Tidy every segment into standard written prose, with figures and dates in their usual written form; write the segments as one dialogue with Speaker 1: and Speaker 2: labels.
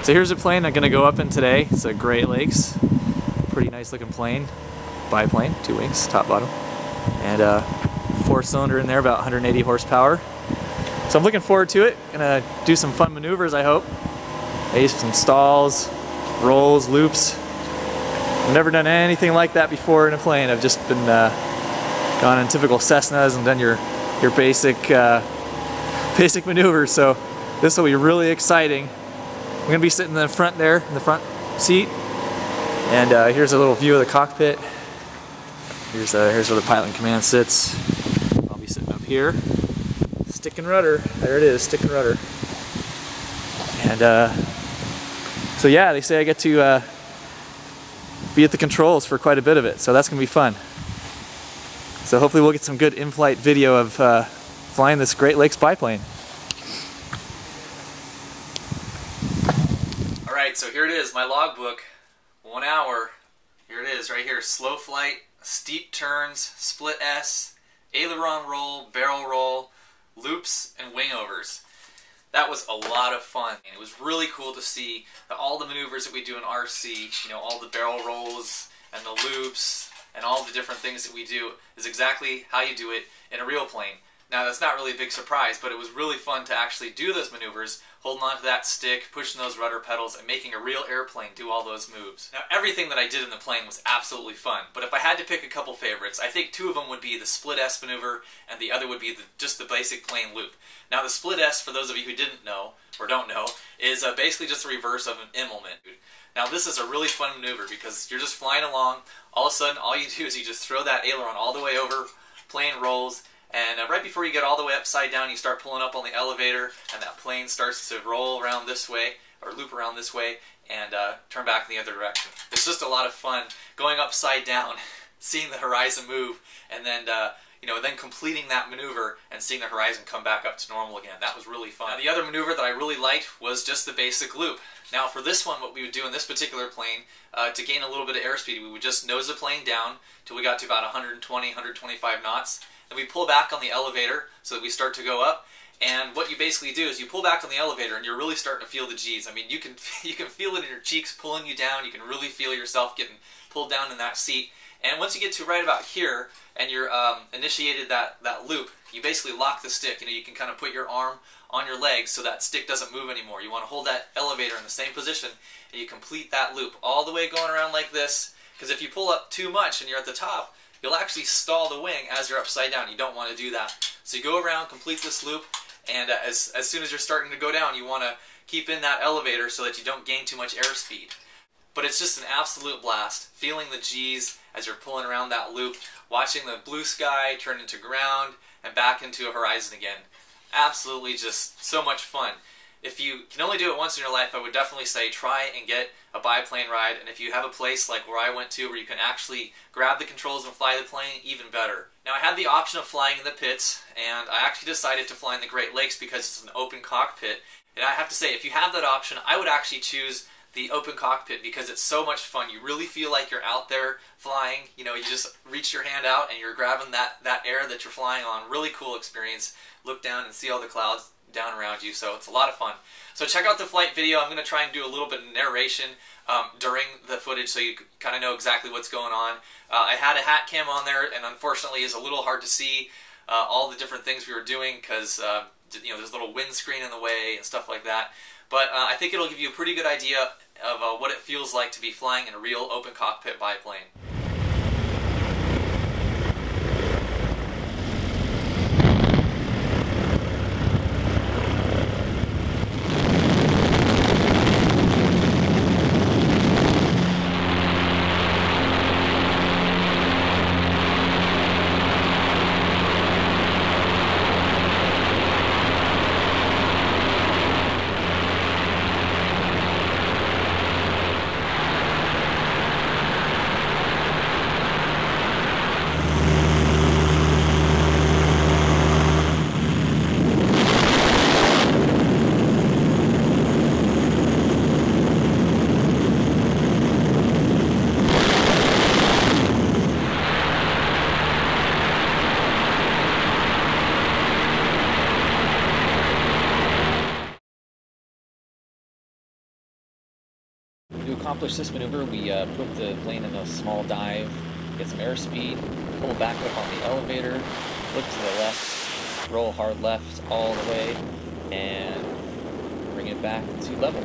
Speaker 1: So here's a plane I'm going to go up in today. It's a Great Lakes. Pretty nice looking plane. Biplane, 2 wings, top, bottom. And 4-cylinder in there, about 180 horsepower. So I'm looking forward to it. Gonna do some fun maneuvers, I hope. Maybe some stalls, rolls, loops. I've never done anything like that before in a plane. I've just been gone in typical Cessnas and done your basic basic maneuvers. So this will be really exciting. I'm gonna be sitting in the front there, in the front seat. And here's a little view of the cockpit. Here's where the pilot in command sits. I'll be sitting up here. Stick and rudder. There it is, stick and rudder. And so yeah, they say I get to be at the controls for quite a bit of it, so that's gonna be fun. So hopefully we'll get some good in-flight video of flying this Great Lakes biplane. Alright, so here it is, my logbook. 1 hour. Here it is, right here. Slow flight, steep turns, split S, aileron roll, barrel roll, loops, and wingovers. That was a lot of fun. And it was really cool to see that all the maneuvers that we do in RC, you know, all the barrel rolls and the loops and all the different things that we do is exactly how you do it in a real plane. Now that's not really a big surprise, but it was really fun to actually do those maneuvers, holding onto that stick, pushing those rudder pedals, and making a real airplane do all those moves. Now everything that I did in the plane was absolutely fun, but if I had to pick a couple favorites, I think 2 of them would be the split S maneuver, and the other would be just the basic plane loop. Now the split S, for those of you who didn't know, or don't know, is basically just the reverse of an immelman. Now this is a really fun maneuver because you're just flying along, all of a sudden all you do is you just throw that aileron all the way over, plane rolls, and right before you get all the way upside down, you start pulling up on the elevator, and that plane starts to roll around this way, or loop around this way, and turn back in the other direction. It's just a lot of fun going upside down, seeing the horizon move, and then then completing that maneuver and seeing the horizon come back up to normal again. That was really fun. Now, the other maneuver that I really liked was just the basic loop. Now for this one, what we would do in this particular plane, to gain a little bit of airspeed, we would just nose the plane down till we got to about 120, 125 knots. Then we pull back on the elevator so that we start to go up. And what you basically do is you pull back on the elevator and you're really starting to feel the G's. I mean, you can feel it in your cheeks pulling you down. You can really feel yourself getting pulled down in that seat. And once you get to right about here and you're initiated that loop, you basically lock the stick. You know, you can kind of put your arm on your legs so that stick doesn't move anymore. You want to hold that elevator in the same position and you complete that loop all the way going around like this. Because if you pull up too much and you're at the top, you'll actually stall the wing as you're upside down. You don't want to do that. So you go around, complete this loop, and as soon as you're starting to go down, you want to keep in that elevator so that you don't gain too much airspeed. But it's just an absolute blast, feeling the G's as you're pulling around that loop, watching the blue sky turn into ground and back into a horizon again. Absolutely just so much fun. If you can only do it once in your life, I would definitely say try and get a biplane ride, and if you have a place like where I went to where you can actually grab the controls and fly the plane, even better. Now I had the option of flying in the pits, and I actually decided to fly in the Great Lakes because it's an open cockpit. And I have to say, if you have that option, I would actually choose the open cockpit because it's so much fun. You really feel like you're out there flying. You know, you just reach your hand out and you're grabbing that air that you're flying on. Really cool experience. Look down and see all the clouds down around you, so it's a lot of fun. So check out the flight video. I'm going to try and do a little bit of narration during the footage so you kind of know exactly what's going on. I had a hat cam on there, and unfortunately it's a little hard to see all the different things we were doing because there's a little windscreen in the way and stuff like that. But I think it'll give you a pretty good idea of what it feels like to be flying in a real open cockpit biplane.
Speaker 2: accomplish this maneuver, we put the plane in a small dive, get some airspeed, pull back up on the elevator, look to the left, roll hard left all the way, and bring it back to level.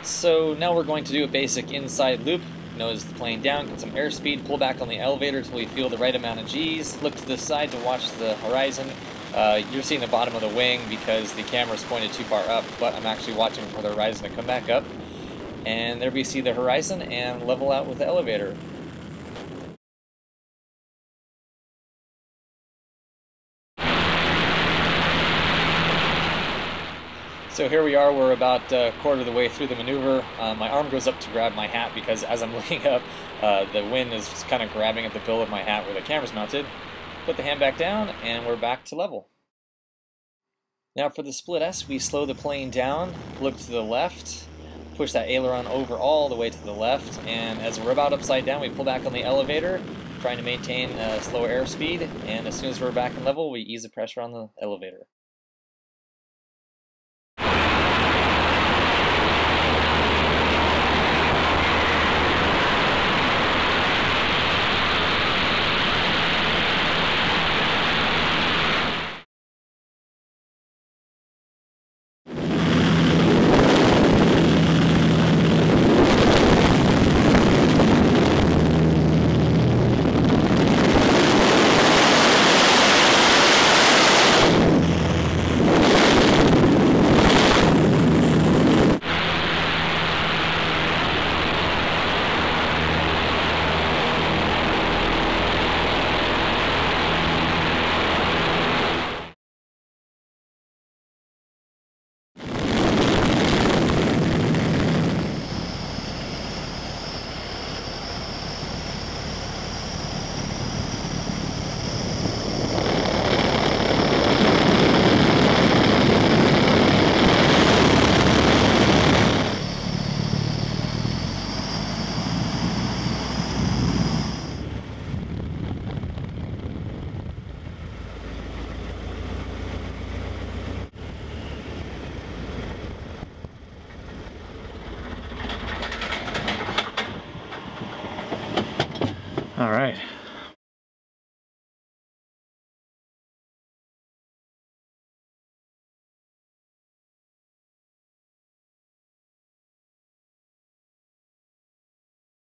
Speaker 2: So now we're going to do a basic inside loop. Nose the plane down, get some airspeed, pull back on the elevator until we feel the right amount of G's. Look to the side to watch the horizon. You're seeing the bottom of the wing because the camera's pointed too far up, but I'm actually watching for the horizon to come back up. And there we see the horizon and level out with the elevator. So here we are, we're about a quarter of the way through the maneuver. My arm goes up to grab my hat because as I'm looking up, the wind is just kind of grabbing at the bill of my hat where the camera's mounted. Put the hand back down and we're back to level. Now for the split S, we slow the plane down, look to the left, push that aileron over all the way to the left, and as we're about upside down, we pull back on the elevator, trying to maintain a slow airspeed, and as soon as we're back in level, we ease the pressure on the elevator. All right,